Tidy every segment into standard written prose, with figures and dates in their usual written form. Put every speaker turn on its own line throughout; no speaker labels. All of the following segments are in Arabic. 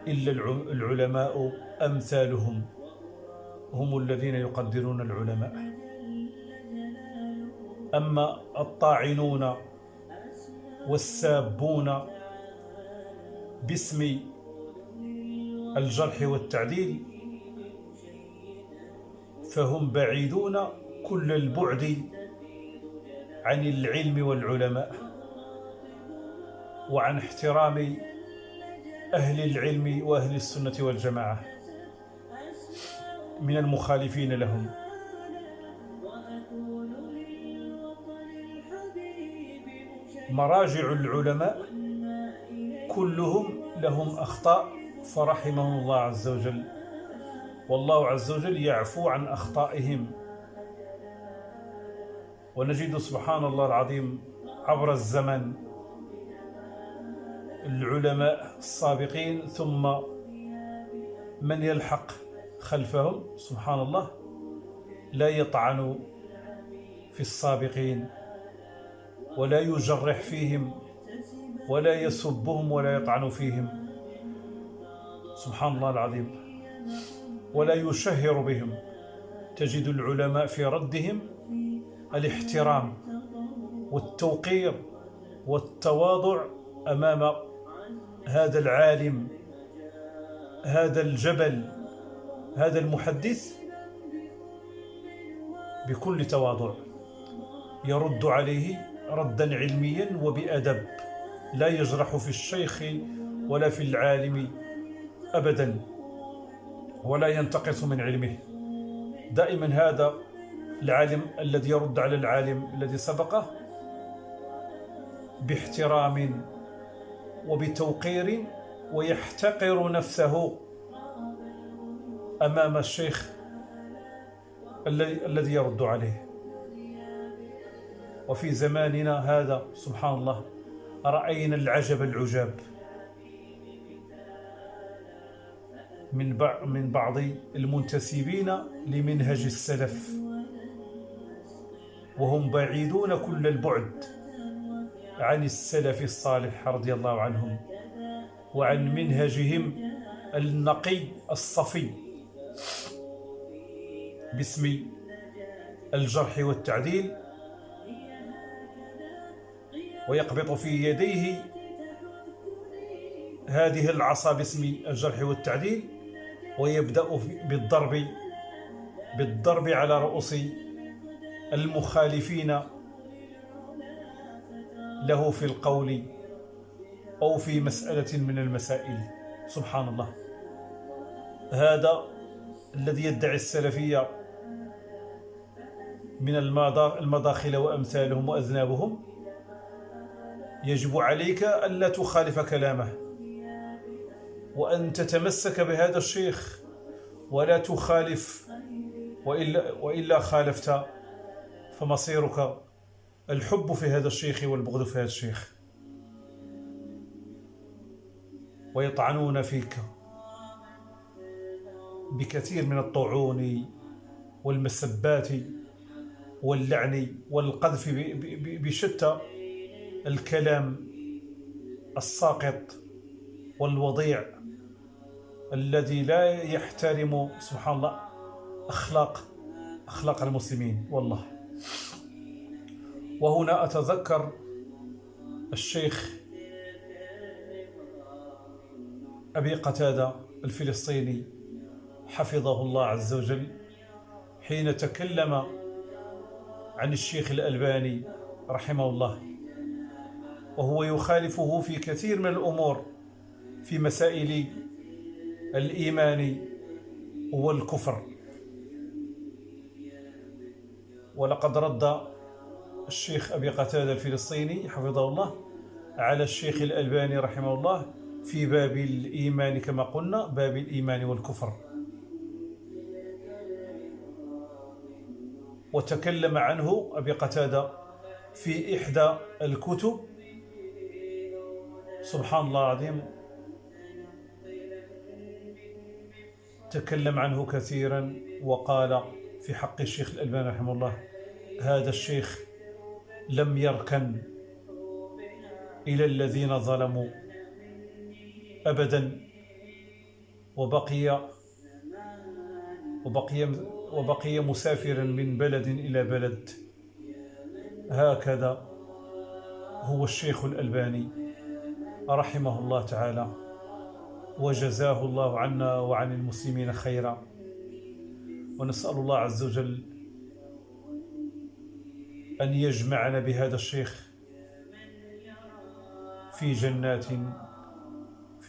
إلا العلماء أمثالهم، هم الذين يقدرون العلماء. أما الطاعنون والسابون باسم الجرح والتعديل فهم بعيدون كل البعد عن العلم والعلماء وعن احترام أهل العلم وأهل السنة والجماعة من المخالفين لهم. مراجع العلماء كلهم لهم أخطاء فرحمهم الله عز وجل، والله عز وجل يعفو عن أخطائهم. ونجد سبحان الله العظيم عبر الزمن العلماء السابقين ثم من يلحق خلفهم سبحان الله لا يطعن في السابقين ولا يجرح فيهم ولا يسبهم ولا يطعن فيهم سبحان الله العظيم، ولا يشهر بهم. تجد العلماء في ردهم الاحترام والتوقير والتواضع أمام هذا العالم، هذا الجبل، هذا المحدث، بكل تواضع يرد عليه ردا علميا وبأدب، لا يجرح في الشيخ ولا في العالم أبدا، ولا ينتقص من علمه. دائما هذا العالم الذي يرد على العالم الذي سبقه باحترام وبتوقير، ويحتقر نفسه أمام الشيخ الذي يرد عليه. وفي زماننا هذا سبحان الله رأينا العجب العجاب من بعض المنتسبين لمنهج السلف، وهم بعيدون كل البعد عن السلف الصالح رضي الله عنهم وعن منهجهم النقي الصفي باسم الجرح والتعديل، ويقبض في يديه هذه العصا باسم الجرح والتعديل ويبدأ بالضرب على رؤوس المخالفين له في القول أو في مسألة من المسائل. سبحان الله، هذا الذي يدعي السلفية من المداخل وأمثالهم وأذنابهم يجب عليك ألا تخالف كلامه، وأن تتمسك بهذا الشيخ ولا تخالف، وإلا خالفت فمصيرك الحب في هذا الشيخ والبغض في هذا الشيخ. ويطعنون فيك بكثير من الطعون والمسبات واللعن والقذف بشتى الكلام الساقط والوضيع الذي لا يحترم سبحان الله أخلاق المسلمين والله. وهنا أتذكر الشيخ أبي قتادة الفلسطيني حفظه الله عز وجل حين تكلم عن الشيخ الألباني رحمه الله، وهو يخالفه في كثير من الأمور في مسائل الإيمان والكفر. ولقد رد الشيخ أبي قتادة الفلسطيني حفظه الله على الشيخ الألباني رحمه الله في باب الإيمان كما قلنا، باب الإيمان والكفر. وتكلم عنه أبي قتادة في إحدى الكتب سبحان الله العظيم، تكلم عنه كثيرا وقال في حق الشيخ الألباني رحمه الله: هذا الشيخ لم يركن إلى الذين ظلموا أبدا، وبقي وبقي وبقي مسافرا من بلد إلى بلد. هكذا هو الشيخ الألباني رحمه الله تعالى، وجزاه الله عنا وعن المسلمين خيرا. ونسأل الله عز وجل أن يجمعنا بهذا الشيخ في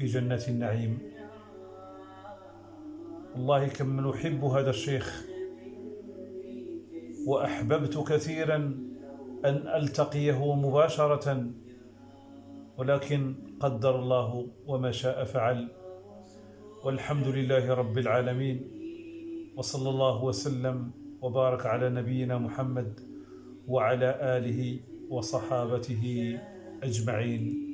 جنات النعيم. والله كم من أحب هذا الشيخ، وأحببت كثيرا أن ألتقيه مباشرة، ولكن قدر الله وما شاء فعل. والحمد لله رب العالمين، وصلى الله وسلم وبارك على نبينا محمد وعلى آله وصحابته أجمعين.